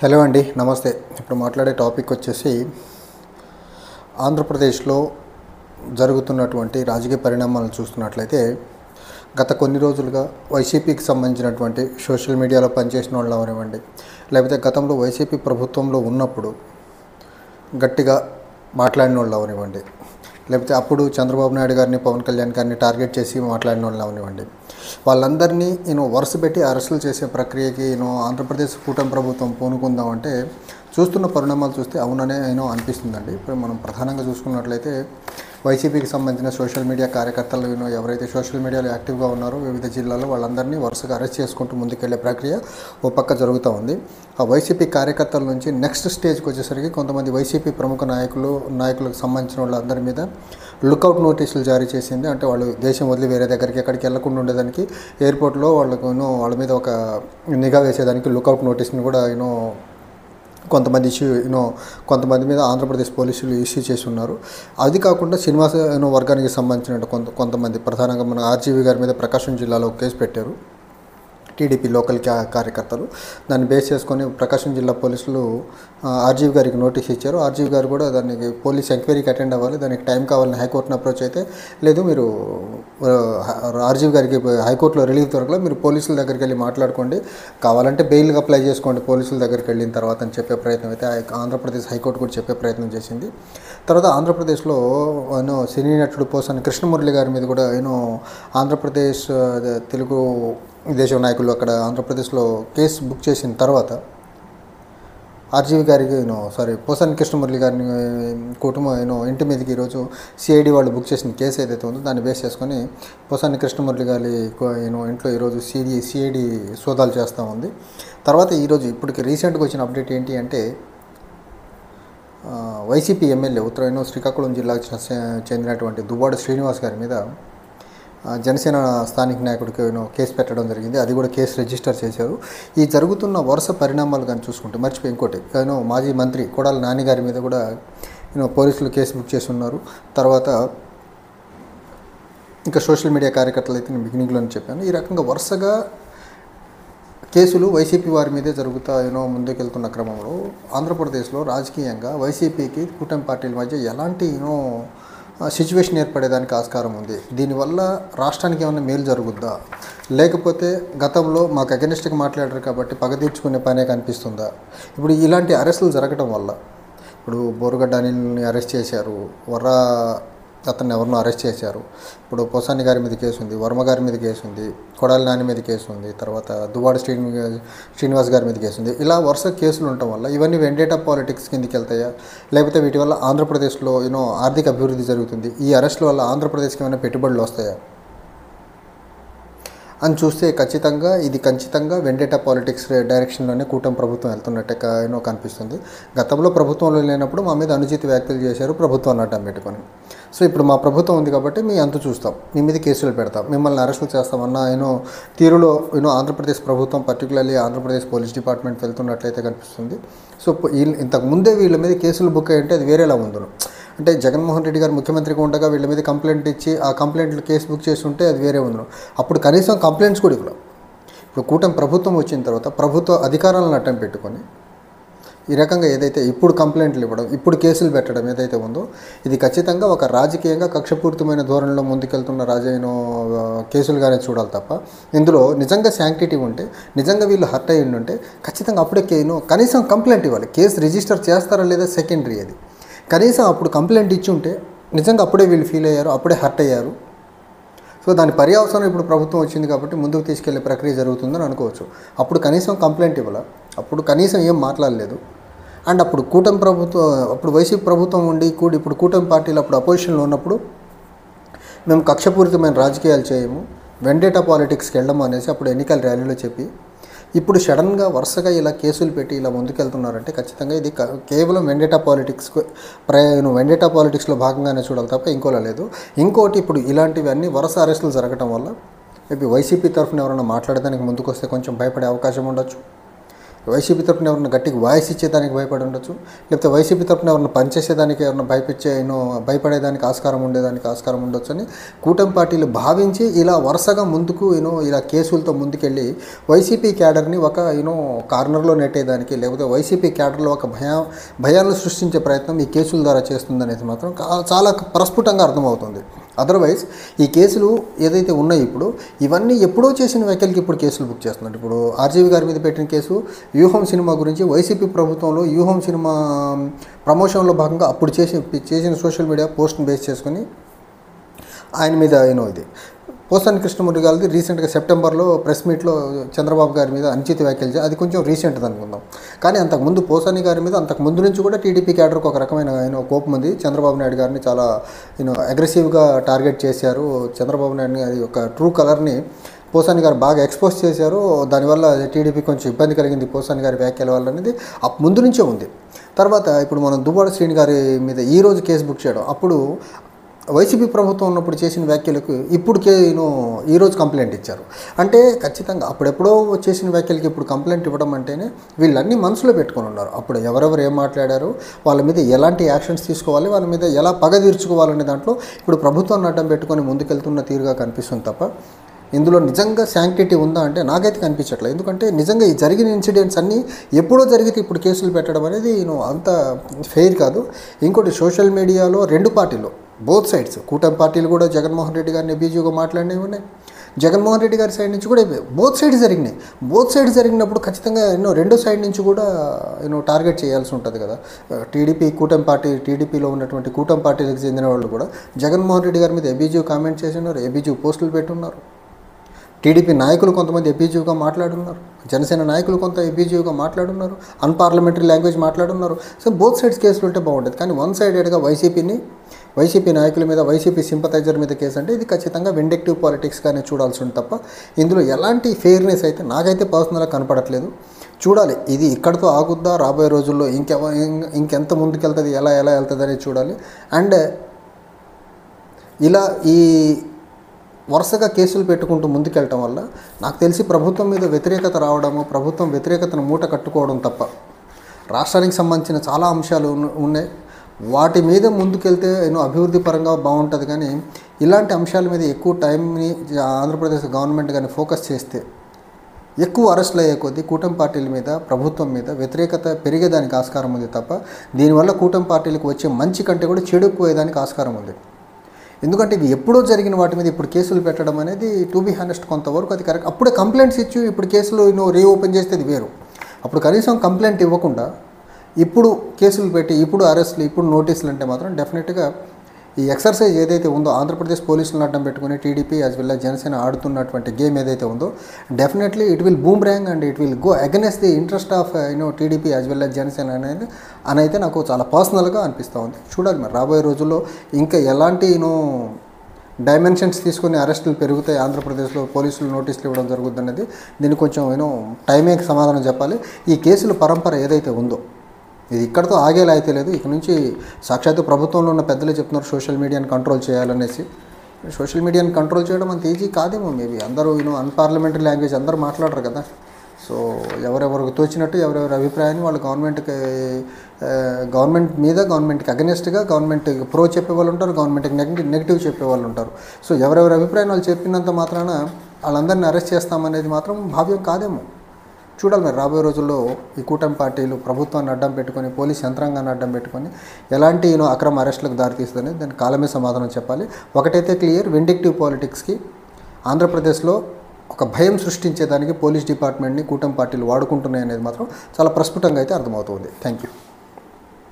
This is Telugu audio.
హలో అండి, నమస్తే. ఇప్పుడు మాట్లాడే టాపిక్ వచ్చేసి ఆంధ్రప్రదేశ్లో జరుగుతున్నటువంటి రాజకీయ పరిణామాలను చూస్తున్నట్లయితే గత కొన్ని రోజులుగా వైసీపీకి సంబంధించినటువంటి సోషల్ మీడియాలో పనిచేసిన వాళ్ళు అవనివ్వండి, లేకపోతే గతంలో వైసీపీ ప్రభుత్వంలో ఉన్నప్పుడు గట్టిగా మాట్లాడిన వాళ్ళు అవనివ్వండి, లేకపోతే అప్పుడు చంద్రబాబు నాయుడు గారిని, పవన్ కళ్యాణ్ గారిని టార్గెట్ చేసి మాట్లాడిన వాళ్ళు అవనివ్వండి, వాళ్ళందరినీ వరుస పెట్టి అరెస్టులు చేసే ప్రక్రియకి ఆంధ్రప్రదేశ్ కూటమి ప్రభుత్వం పూనుకుందామంటే చూస్తున్న పరిణామాలు చూస్తే అవుననే అనిపిస్తుందండి. ఇప్పుడు మనం ప్రధానంగా చూసుకున్నట్లయితే వైసీపీకి సంబంధించిన సోషల్ మీడియా కార్యకర్తలు ఎవరైతే సోషల్ మీడియాలో యాక్టివ్గా ఉన్నారో వివిధ జిల్లాల్లో వాళ్ళందరినీ వరుసగా అరెస్ట్ చేసుకుంటూ ముందుకెళ్లే ప్రక్రియ ఓ పక్క జరుగుతూ ఉంది. ఆ వైసీపీ కార్యకర్తల నుంచి నెక్స్ట్ స్టేజ్కి వచ్చేసరికి కొంతమంది వైసీపీ ప్రముఖ నాయకులకు సంబంధించిన వాళ్ళందరి మీద లుకౌట్ నోటీసులు జారీ చేసింది. అంటే వాళ్ళు దేశం వదిలి వేరే దగ్గరికి ఎక్కడికి వెళ్లకుండా ఉండేదానికి ఎయిర్పోర్ట్లో వాళ్ళకు వాళ్ళ మీద ఒక నిఘా వేసేదానికి లుకౌట్ నోటీస్ని కూడా కొంతమంది కొంతమంది మీద ఆంధ్రప్రదేశ్ పోలీసులు ఇష్యూ చేసి ఉన్నారు. అది కాకుండా శ్రీనివాస వర్గానికి సంబంధించిన కొంతమంది ప్రధానంగా మన ఆర్జీవి గారి మీద ప్రకాశం జిల్లాలో కేసు పెట్టారు టీడీపీ లోకల్ కార్యకర్తలు. దాన్ని బేస్ చేసుకొని ప్రకాశం జిల్లా పోలీసులు ఆర్జీవి గారికి నోటీస్ ఇచ్చారు. ఆర్జీవి గారు కూడా దానికి పోలీస్ ఎంక్వైరీకి అటెండ్ అవ్వాలి, దానికి టైం కావాలని హైకోర్టును అప్రోచ్ అయితే లేదు, మీరు ఆర్జీవి గారికి హైకోర్టులో రిలీఫ్ దొరకలేదు, మీరు పోలీసుల దగ్గరికి వెళ్ళి మాట్లాడుకోండి, కావాలంటే బెయిల్గా అప్లై చేసుకోండి పోలీసుల దగ్గరికి వెళ్ళిన తర్వాత అని చెప్పే ప్రయత్నం అయితే ఆంధ్రప్రదేశ్ హైకోర్టు కూడా చెప్పే ప్రయత్నం చేసింది. తర్వాత ఆంధ్రప్రదేశ్లో సినీ నటుడు పోసాని కృష్ణమురళి గారి మీద కూడా ఆంధ్రప్రదేశ్ తెలుగు దేశం నాయకులు అక్కడ ఆంధ్రప్రదేశ్లో కేసు బుక్ చేసిన తర్వాత ఆర్జీవి గారికి పోసాని కృష్ణమురళి గారిని కుటుంబం ఇంటి మీదకి ఈరోజు సిఐడి వాళ్ళు బుక్ చేసిన కేసు ఏదైతే ఉందో దాన్ని బేస్ చేసుకొని పోసాని కృష్ణమురళి గారి ఇంట్లో ఈరోజు సిఐడి సోదాలు చేస్తూ ఉంది. తర్వాత ఈరోజు ఇప్పటికి రీసెంట్గా వచ్చిన అప్డేట్ ఏంటి అంటే వైసీపీ ఎమ్మెల్యే శ్రీకాకుళం జిల్లాకు చెందినటువంటి దువ్వాడ శ్రీనివాస్ గారి మీద జనసేన స్థానిక నాయకుడికి కేసు పెట్టడం జరిగింది. అది కూడా కేసు రిజిస్టర్ చేశారు. ఈ జరుగుతున్న వరుస పరిణామాలు కానీ చూసుకుంటే మర్చిపోయి ఇంకోటి మాజీ మంత్రి కొడాలి నాని గారి మీద కూడా పోలీసులు కేసు బుక్ చేసి ఉన్నారు. తర్వాత ఇంకా సోషల్ మీడియా కార్యకర్తలు అయితే నేను బిగినింగ్లోనే చెప్పాను. ఈ రకంగా వరుసగా కేసులు వైసీపీ వారి మీదే జరుగుతా ముందుకెళ్తున్న క్రమంలో ఆంధ్రప్రదేశ్లో రాజకీయంగా వైసీపీకి కూటమి పార్టీల మధ్య ఎలాంటి సిచ్యువేషన్ ఏర్పడేదానికి ఆస్కారం ఉంది. దీనివల్ల రాష్ట్రానికి ఏమైనా మేలు జరుగుద్దా, లేకపోతే గతంలో మాకు అగెనిస్ట్గా మాట్లాడారు కాబట్టి పగ తీర్చుకునే పనే కనిపిస్తుందా? ఇప్పుడు ఇలాంటి అరెస్టులు జరగడం వల్ల ఇప్పుడు బోరుగడ్డ అనిల్ని అరెస్ట్ చేశారు, అతన్ని ఎవరినో అరెస్ట్ చేశారు, ఇప్పుడు పోసాని గారి మీద కేసు ఉంది, వర్మ గారి మీద కేసు ఉంది, కొడాలి నాని మీద కేసు ఉంది, తర్వాత దువ్వాడ శ్రీనివాస్ గారి మీద కేసు ఉంది. ఇలా వరుస కేసులు ఉండటం వల్ల ఇవన్నీ వెండేటా పాలిటిక్స్ కిందకి వెళ్తాయా, లేకపోతే వీటి వల్ల ఆంధ్రప్రదేశ్లో ఆర్థిక అభివృద్ధి జరుగుతుంది, ఈ అరెస్టుల వల్ల ఆంధ్రప్రదేశ్కి ఏమైనా పెట్టుబడులు వస్తాయా అని చూస్తే ఖచ్చితంగా వెండేటా పాలిటిక్స్ డైరెక్షన్లోనే కూటమి ప్రభుత్వం వెళ్తున్నట్టే కనిపిస్తుంది. గతంలో ప్రభుత్వంలో లేనప్పుడు మా మీద అనుచిత వ్యాఖ్యలు చేశారు ప్రభుత్వాన్ని అడ్డం పెట్టుకొని. సో ఇప్పుడు మా ప్రభుత్వం ఉంది కాబట్టి మీ అంతు చూస్తాం, మీ మీద కేసులు పెడతాం, మిమ్మల్ని అరెస్టులు చేస్తామన్న తీరులో ఆంధ్రప్రదేశ్ ప్రభుత్వం పర్టికులర్లీ ఆంధ్రప్రదేశ్ పోలీస్ డిపార్ట్మెంట్ వెళ్తున్నట్లయితే కనిపిస్తుంది. సో ఇంతకుముందే వీళ్ళ మీద కేసులు బుక్ అయ్యంటే అది వేరేలా ఉందను. అంటే జగన్మోహన్ రెడ్డి గారు ముఖ్యమంత్రిగా ఉండగా వీళ్ళ మీద కంప్లైంట్ ఇచ్చి ఆ కంప్లైంట్లు కేసు బుక్ చేసి ఉంటే అది వేరే ఉందను. అప్పుడు కనీసం కంప్లైంట్స్ కూడా ఇవ్వలేదు. ఇప్పుడు కూటమి ప్రభుత్వం వచ్చిన తర్వాత ప్రభుత్వ అధికారాలను అడ్డం పెట్టుకొని ఈ రకంగా ఏదైతే ఇప్పుడు కంప్లైంట్లు ఇవ్వడం, ఇప్పుడు కేసులు పెట్టడం ఏదైతే ఉందో ఇది ఖచ్చితంగా ఒక రాజకీయంగా కక్షపూరితమైన ధోరణిలో ముందుకెళ్తున్న కేసులుగానే చూడాలి తప్ప ఇందులో నిజంగా శాంక్టిటీ ఉంటే, నిజంగా వీళ్ళు హర్ట్ అయ్యి ఉంటే ఖచ్చితంగా అప్పుడే కనీసం కంప్లైంట్ ఇవ్వాలి. కేసు రిజిస్టర్ చేస్తారా లేదా సెకండరీ, అది కనీసం అప్పుడు కంప్లైంట్ ఇచ్చి ఉంటే నిజంగా అప్పుడే వీళ్ళు ఫీల్ అయ్యారు, అప్పుడే హర్ట్ అయ్యారు. సో దాని పర్యవసానం ఇప్పుడు ప్రభుత్వం వచ్చింది కాబట్టి ముందుకు తీసుకెళ్లే ప్రక్రియ జరుగుతుందని అనుకోవచ్చు. అప్పుడు కనీసం కంప్లైంట్ ఇవ్వాల, అప్పుడు కనీసం ఏం మాట్లాడలేదు. అండ్ అప్పుడు వైసీపీ ప్రభుత్వం ఉండి ఇప్పుడు కూటమి పార్టీలు అప్పుడు అపోజిషన్లో ఉన్నప్పుడు మేము కక్షపూరితమైన రాజకీయాలు చేయము, వెండేటా పాలిటిక్స్కి వెళ్ళము అనేసి అప్పుడు ఎన్నికల ర్యాలీలో చెప్పి ఇప్పుడు సడన్గా వరుసగా ఇలా కేసులు పెట్టి ఇలా ముందుకెళ్తున్నారంటే ఖచ్చితంగా ఇది కేవలం వెండేటా పాలిటిక్స్లో భాగంగానే చూడాలి తప్ప ఇంకోలా లేదు. ఇంకోటి ఇప్పుడు ఇలాంటివన్నీ వరుస అరెస్టులు జరగడం వల్ల మేబీ వైసీపీ తరఫున ఎవరైనా మాట్లాడడానికి ముందుకు వస్తే కొంచెం భయపడే అవకాశం ఉండొచ్చు, వైసీపీ తరపున ఎవరైనా గట్టిగా వాయిస్ ఇచ్చేదానికి భయపడి ఉండొచ్చు, లేకపోతే వైసీపీ తరపున ఎవరైనా పనిచేసేదానికి ఎవరైనా భయపడేదానికి ఆస్కారం ఉండొచ్చు అని కూటమి పార్టీలు భావించి ఇలా వరుసగా ముందుకు ఇలా కేసులతో ముందుకెళ్ళి వైసీపీ క్యాడర్ని ఒక కార్నర్లో నెట్టేదానికి, లేకపోతే వైసీపీ క్యాడర్లో ఒక భయాలను సృష్టించే ప్రయత్నం ఈ కేసుల ద్వారా చేస్తుందనేది మాత్రం చాలా ప్రస్ఫుటంగా అర్థమవుతుంది. అదర్వైజ్ ఈ కేసులు ఏదైతే ఉన్నాయో ఇప్పుడు ఇవన్నీ ఎప్పుడో చేసిన వ్యాఖ్యలకి ఇప్పుడు కేసులు బుక్ చేస్తున్నారు. ఇప్పుడు ఆర్జీవి గారి మీద పెట్టిన కేసు వ్యూహం సినిమా గురించి వైసీపీ ప్రభుత్వంలో వ్యూహం సినిమా ప్రమోషన్లో భాగంగా అప్పుడు చేసిన సోషల్ మీడియా పోస్ట్ని బేస్ చేసుకొని ఆయన మీద ఇది పోసాని కృష్ణమూర్తి గారిది రీసెంట్గా సెప్టెంబర్లో ప్రెస్ మీట్లో చంద్రబాబు గారి మీద అనుచిత వ్యాఖ్యలు అది కొంచెం రీసెంట్ అనుకుందాం. కానీ అంతకుముందు పోసాని గారి మీద అంతకుముందు నుంచి కూడా టీడీపీ క్యాడర్కి ఒక రకమైన కోపం ఉంది. చంద్రబాబు నాయుడు గారిని చాలా అగ్రెసివ్గా టార్గెట్ చేశారు. చంద్రబాబు నాయుడు గారి యొక్క ట్రూ కలర్ని పోసాని గారు బాగా ఎక్స్పోజ్ చేశారు. దానివల్ల టీడీపీ కొంచెం ఇబ్బంది కలిగింది పోసాని గారి వ్యాఖ్యల వల్ల అనేది ముందు నుంచే ఉంది. తర్వాత ఇప్పుడు మనం దువ్వాడ శ్రీని గారి మీద ఈరోజు కేసు బుక్ చేయడం, అప్పుడు వైసీపీ ప్రభుత్వం ఉన్నప్పుడు చేసిన వ్యాఖ్యలకు ఇప్పుడుకే ఈరోజు కంప్లైంట్ ఇచ్చారు. అంటే ఖచ్చితంగా అప్పుడెప్పుడో చేసిన వ్యాఖ్యలకి ఇప్పుడు కంప్లైంట్ ఇవ్వడం అంటేనే వీళ్ళన్నీ మనసులో పెట్టుకొని ఉన్నారు. అప్పుడు ఎవరెవరు ఏం మాట్లాడారు, వాళ్ళ మీద ఎలాంటి యాక్షన్స్ తీసుకోవాలి, వాళ్ళ మీద ఎలా పగ తీర్చుకోవాలనే దాంట్లో ఇప్పుడు ప్రభుత్వాన్ని అడ్డం పెట్టుకొని ముందుకెళ్తున్న తీరుగా కనిపిస్తుంది తప్ప ఇందులో నిజంగా శాంక్టిటీ ఉందా అంటే నాకైతే కనిపించట్లేదు. ఎందుకంటే నిజంగా ఈ జరిగిన ఇన్సిడెంట్స్ అన్నీ ఎప్పుడో జరిగితే ఇప్పుడు కేసులు పెట్టడం అనేది అంత ఫెయిర్ కాదు. ఇంకోటి సోషల్ మీడియాలో రెండు పార్టీలు బోత్ సైడ్స్ కూటమి పార్టీలు కూడా జగన్మోహన్ రెడ్డి గారిని అబ్యూజివ్గా మాట్లాడినవి ఉన్నాయి. జగన్మోహన్ రెడ్డి గారి సైడ్ నుంచి కూడా బోత్ సైడ్స్ జరిగినాయి. బోత్ సైడ్స్ జరిగినప్పుడు ఖచ్చితంగా రెండో సైడ్ నుంచి కూడా టార్గెట్ చేయాల్సి ఉంటుంది కదా. టీడీపీలో ఉన్నటువంటి కూటమి పార్టీలకు చెందిన వాళ్ళు కూడా జగన్మోహన్ రెడ్డి గారి మీద అబ్యూజివ్ కామెంట్ చేస్తున్నారు, అబ్యూజివ్ పోస్టులు పెట్టున్నారు. టీడీపీ నాయకులు కొంతమంది అబ్యూజివ్గా మాట్లాడున్నారు, జనసేన నాయకులు కొంత అబ్యూజివ్గా మాట్లాడున్నారు, అన్పార్లమెంటరీ లాంగ్వేజ్ మాట్లాడున్నారు. సో బోత్ సైడ్స్ కేసులు ఉంటే బాగుంటుంది. కానీ వన్ సైడెడ్గా వైసీపీ నాయకుల మీద, వైసీపీ సింపథైజర్ మీద కేసు అంటే ఇది ఖచ్చితంగా విండెక్టివ్ పాలిటిక్స్గానే చూడాల్సి ఉంది తప్ప ఇందులో ఎలాంటి ఫెయిర్నెస్ అయితే నాకైతే పర్సనల్గా కనపడట్లేదు. చూడాలి ఇది ఇక్కడితో ఆగుద్దా, రాబోయే రోజుల్లో ఇంకెంత ముందుకెళ్తుంది, ఎలా వెళ్తుంది అనేది చూడాలి. అండ్ ఇలా ఈ వరుసగా కేసులు పెట్టుకుంటూ ముందుకెళ్ళటం వల్ల నాకు తెలిసి ప్రభుత్వం మీద వ్యతిరేకత రావడము, ప్రభుత్వం వ్యతిరేకతను మూట కట్టుకోవడం తప్ప రాష్ట్రానికి సంబంధించిన చాలా అంశాలు ఉన్నాయి. వాటి మీద ముందుకెళ్తే అభివృద్ధి పరంగా బాగుంటుంది. కానీ ఇలాంటి అంశాల మీద ఎక్కువ టైంని ఆంధ్రప్రదేశ్ గవర్నమెంట్ కానీ ఫోకస్ చేస్తే ఎక్కువ అరెస్టులు అయ్యే కొద్దీ కూటమి పార్టీల మీద, ప్రభుత్వం మీద వ్యతిరేకత పెరిగేదానికి ఆస్కారం ఉంది తప్ప దీనివల్ల కూటమి పార్టీలకు వచ్చే మంచి కంటే కూడా చెడుపోయేదానికి ఆస్కారం ఉంది. ఎందుకంటే ఇవి ఎప్పుడో జరిగిన వాటి మీద ఇప్పుడు కేసులు పెట్టడం అనేది టు బీ హానెస్ట్ కొంతవరకు అది కరెక్ట్. అప్పుడే కంప్లైంట్స్ ఇచ్చి ఇప్పుడు కేసులు రీఓపెన్ చేస్తే ఇది వేరు. అప్పుడు కనీసం కంప్లైంట్ ఇవ్వకుండా ఇప్పుడు కేసులు పెట్టి ఇప్పుడు అరెస్టులు ఇప్పుడు నోటీసులు అంటే మాత్రం డెఫినెట్గా ఈ ఎక్సర్సైజ్ ఏదైతే ఉందో ఆంధ్రప్రదేశ్ పోలీసులను అడ్డం పెట్టుకుని టీడీపీ యాజ్ వెల్ జనసేన ఆడుతున్నటువంటి గేమ్ ఏదైతే ఉందో definitely it will boomerang and it will go against the interest of TDP as well Janasena అనేది అని అయితే నాకు చాలా పర్సనల్గా అనిపిస్తూ ఉంది. చూడాలి మరి రాబోయే రోజుల్లో ఇంకా ఎలాంటి డైమెన్షన్స్ తీసుకుని అరెస్టులు పెరుగుతాయి, ఆంధ్రప్రదేశ్లో పోలీసులు నోటీసులు ఇవ్వడం జరుగుతుంది అనేది దీనికి కొంచెం టైమే సమాధానం చెప్పాలి. ఈ కేసుల పరంపర ఏదైతే ఉందో ఇది ఇక్కడితో ఆగేలా అయితే లేదు. ఇక నుంచి సాక్షాత్తు ప్రభుత్వంలో ఉన్న పెద్దలే చెప్తున్నారు సోషల్ మీడియాని కంట్రోల్ చేయాలనేసి. సోషల్ మీడియాని కంట్రోల్ చేయడం అంత ఈజీ కాదేమో. మేబీ అందరూ అన్పార్లమెంటరీ లాంగ్వేజ్ అందరూ మాట్లాడరు కదా. సో ఎవరెవరికి తోచినట్టు ఎవరెవరి అభిప్రాయాన్ని వాళ్ళు గవర్నమెంట్ మీద, గవర్నమెంట్కి అగెనిస్ట్గా, గవర్నమెంట్ ప్రో చెప్పేవాళ్ళు ఉంటారు, గవర్నమెంట్కి నెగిటివ్ చెప్పేవాళ్ళు ఉంటారు. సో ఎవరెవరి అభిప్రాయం వాళ్ళు చెప్పినంత మాత్రాన వాళ్ళందరినీ అరెస్ట్ చేస్తామనేది మాత్రం భావ్యం కాదేమో. చూడాలి మరి రాబోయే రోజుల్లో ఈ కూటమి పార్టీలు ప్రభుత్వాన్ని అడ్డం పెట్టుకొని, పోలీస్ యంత్రాంగాన్ని అడ్డం పెట్టుకొని ఎలాంటి అక్రమ అరెస్టులకు దారితీస్తుందని దానికి కాలమే సమాధానం చెప్పాలి. ఒకటైతే క్లియర్, విండిక్టివ్ పాలిటిక్స్కి ఆంధ్రప్రదేశ్లో ఒక భయం సృష్టించేదానికి పోలీస్ డిపార్ట్మెంట్ని కూటమి పార్టీలు వాడుకుంటున్నాయి అనేది మాత్రం చాలా ప్రస్ఫుటంగా అయితే అర్థమవుతుంది. Thank you.